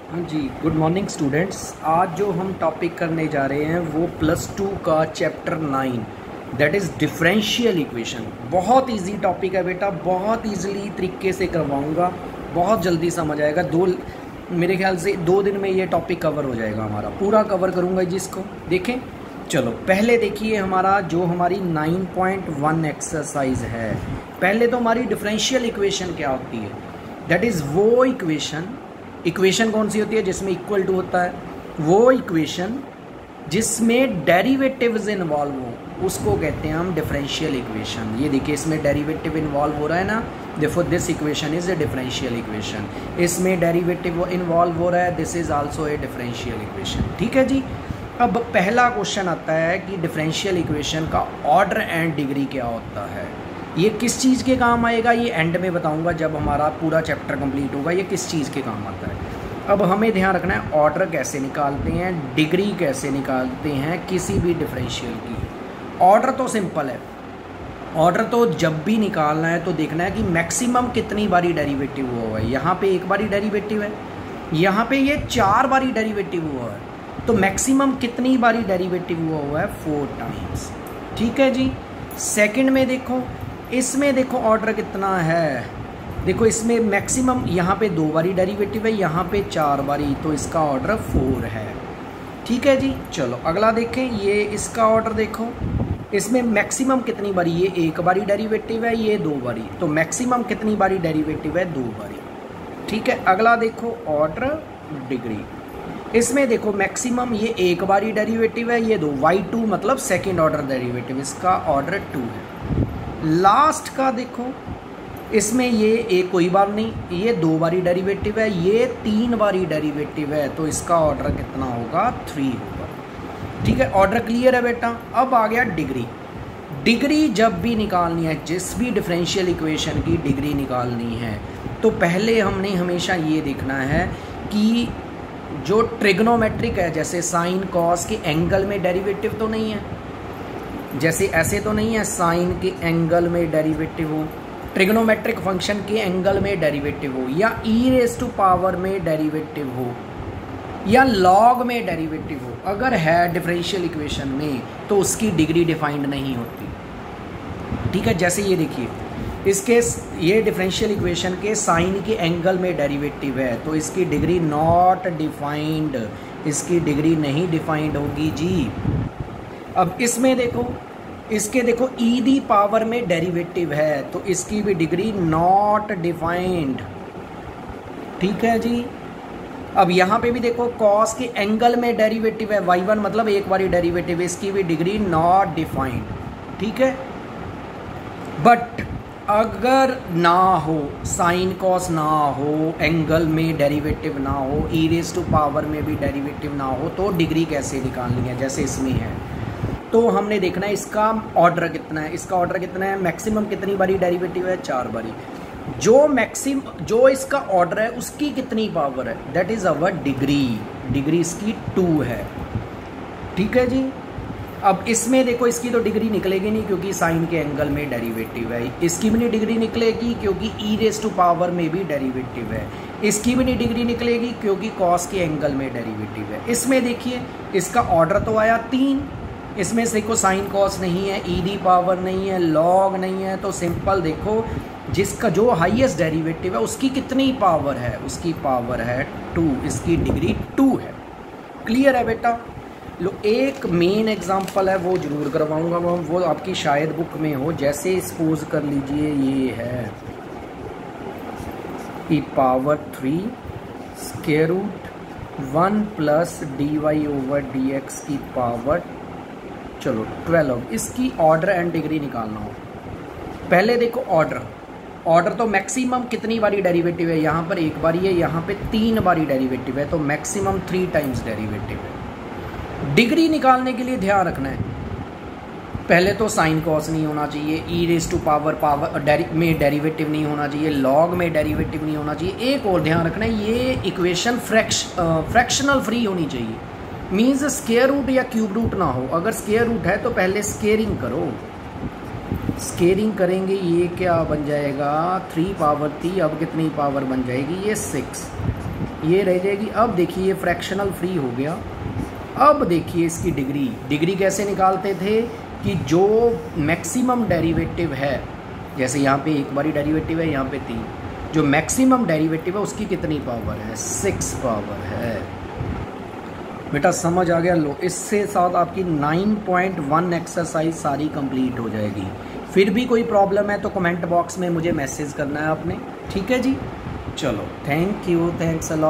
हाँ जी, good morning students. आज जो हम टॉपिक करने जा रहे हैं वो +2 का chapter 9 that is differential equation. बहुत इजी टॉपिक है बेटा, बहुत इजीली तरीके से करवाऊंगा, बहुत जल्दी समझ आएगा। मेरे ख्याल से 2 दिन में ये टॉपिक कवर हो जाएगा, हमारा पूरा कवर करूँगा जिसको देखें। चलो पहले देखिए हमारी 9.1 एक्सरसाइज है। पहले तो हमारी डिफरेंशियल इक्वेशन क्या होती है, दैट इज़ वो इक्वेशन कौन सी होती है जिसमें इक्वल टू होता है, वो इक्वेशन जिसमें डेरिवेटिव्स इन्वॉल्व हो उसको कहते हैं हम डिफरेंशियल इक्वेशन। ये देखिए इसमें डेरिवेटिव इन्वॉल्व हो रहा है ना, देखो this equation is a differential equation. इसमें डेरिवेटिव इन्वॉल्व हो रहा है, this is also a differential equation. ठीक है जी। अब पहला क्वेश्चन आता है कि डिफरेंशियल इक्वेशन का ऑर्डर एंड डिग्री क्या होता है। ये किस चीज़ के काम आएगा ये एंड में बताऊंगा, जब हमारा पूरा चैप्टर कंप्लीट होगा ये किस चीज़ के काम आता है। अब हमें ध्यान रखना है ऑर्डर कैसे निकालते हैं, डिग्री कैसे निकालते हैं किसी भी डिफरेंशियल की। ऑर्डर तो सिंपल है, ऑर्डर तो जब भी निकालना है तो देखना है कि मैक्सिमम कितनी बारी डेरिवेटिव हुआ है। यहाँ पे एक बारी डेरिवेटिव है, यहाँ पे ये 4 बारी डेरिवेटिव हुआ है, तो मैक्सिमम कितनी बारी डेरिवेटिव हुआ है 4 टाइम्स। ठीक है जी। सेकंड में देखो, इसमें देखो ऑर्डर कितना है, देखो इसमें मैक्सिमम यहाँ पे 2 बारी डेरिवेटिव है, यहाँ पे 4 बारी, तो इसका ऑर्डर 4 है। ठीक है जी। चलो अगला देखें, ये इसका ऑर्डर देखो, इसमें मैक्सिमम कितनी बारी, ये 1 बारी डेरिवेटिव है, ये 2 बारी, तो मैक्सिमम कितनी बारी डेरिवेटिव है 2 बारी। ठीक है। अगला देखो ऑर्डर डिग्री, इसमें देखो मैक्सिमम ये 1 बारी डेरिवेटिव है, ये 2, y2 मतलब सेकेंड ऑर्डर डेरिवेटिव, इसका ऑर्डर 2 है। लास्ट का देखो, इसमें ये एक कोई बार नहीं, ये 2 बारी डेरिवेटिव है, ये 3 बारी डेरिवेटिव है, तो इसका ऑर्डर कितना होगा 3 होगा। ठीक है, ऑर्डर क्लियर है बेटा। अब आ गया डिग्री। डिग्री जब भी निकालनी है, जिस भी डिफरेंशियल इक्वेशन की डिग्री निकालनी है, तो पहले हमने हमेशा ये देखना है कि जो ट्रिग्नोमेट्रिक है, जैसे साइन कॉस के एंगल में डेरिवेटिव तो नहीं है, जैसे ऐसे तो नहीं है साइन के एंगल में डेरिवेटिव हो, ट्रिग्नोमेट्रिक फंक्शन के एंगल में डेरिवेटिव हो, या e⁻ में डेरिवेटिव हो, या लॉग में डेरिवेटिव हो, अगर है डिफरेंशियल इक्वेशन में तो उसकी डिग्री डिफाइंड नहीं होती। ठीक है। जैसे ये देखिए, इसके ये डिफरेंशियल इक्वेशन के साइन के एंगल में डेरिवेटिव है, तो इसकी डिग्री नॉट डिफाइंड, इसकी डिग्री नहीं डिफाइंड होगी जी। अब इसमें देखो, इसके देखो e⁻ में डेरिवेटिव है, तो इसकी भी डिग्री नॉट डिफाइंड। ठीक है जी। अब यहाँ पे भी देखो कॉस के एंगल में डेरिवेटिव है, y1 मतलब 1 बारी डेरिवेटिव, इसकी भी डिग्री नॉट डिफाइंड। ठीक है। बट अगर ना हो, साइन कॉस ना हो, एंगल में डेरिवेटिव ना हो, e⁻ में भी डेरिवेटिव ना हो, तो डिग्री कैसे निकालनी है, जैसे इसमें है, तो हमने देखना है इसका ऑर्डर कितना है। इसका ऑर्डर कितना है, मैक्सिमम कितनी बारी डेरिवेटिव है 4 बारी, जो इसका ऑर्डर है उसकी कितनी पावर है, that is our degree. Degree इसकी 2 है। ठीक है जी। अब इसमें देखो, इसकी तो डिग्री निकलेगी नहीं क्योंकि साइन के एंगल में डेरिवेटिव है, इसकी भी नहीं डिग्री निकलेगी क्योंकि e⁻ में भी डेरिवेटिव है, इसकी भी नहीं डिग्री निकलेगी क्योंकि कॉस के एंगल में डेरिवेटिव है। इसमें देखिए इसका ऑर्डर तो आया 3, इसमें से को साइन कॉस नहीं है, e⁻ नहीं है, लॉग नहीं है, तो सिंपल देखो जिसका जो हाईएस्ट डेरिवेटिव है उसकी कितनी पावर है, उसकी पावर है 2, इसकी डिग्री 2 है। क्लियर है बेटा। लो एक मेन एग्जांपल है वो जरूर करवाऊंगा, वो आपकी शायद बुक में हो। जैसे सपोज कर लीजिए ये है e⁻3 square root 1 plus dy/dx की पावर, चलो 12, इसकी ऑर्डर एंड डिग्री निकालना हो। पहले देखो ऑर्डर तो मैक्सिमम कितनी बारी डेरिवेटिव है, यहाँ पर 1 बारी है, यहाँ पे 3 बारी डेरिवेटिव है, तो मैक्सिमम 3 टाइम्स डेरिवेटिव है। डिग्री निकालने के लिए ध्यान रखना है, पहले तो साइन कॉस नहीं होना चाहिए, e⁻ में डेरिवेटिव नहीं होना चाहिए, लॉग में डेरिवेटिव नहीं होना चाहिए। एक और ध्यान रखना है, ये इक्वेशन फ्रैक्शनल फ्री होनी चाहिए, मीन्स स्क्वायर रूट या क्यूब रूट ना हो। अगर स्क्वायर रूट है तो पहले स्क्वेयरिंग करो, स्केयरिंग करेंगे ये क्या बन जाएगा 3 पावर 3, अब कितनी पावर बन जाएगी ये 6। ये रह जाएगी। अब देखिए ये फ्रैक्शनल फ्री हो गया। अब देखिए इसकी डिग्री कैसे निकालते थे कि जो मैक्सिमम डेरिवेटिव है, जैसे यहाँ पे एक बारी डेरिवेटिव है, यहाँ पे 3, जो मैक्सिमम डेरिवेटिव है उसकी कितनी पावर है, 6 पावर है। बेटा समझ आ गया। लो, इससे साथ आपकी 9.1 एक्सरसाइज सारी कंप्लीट हो जाएगी। फिर भी कोई प्रॉब्लम है तो कमेंट बॉक्स में मुझे मैसेज करना है आपने, ठीक है जी। चलो, thank you, thanks a lot.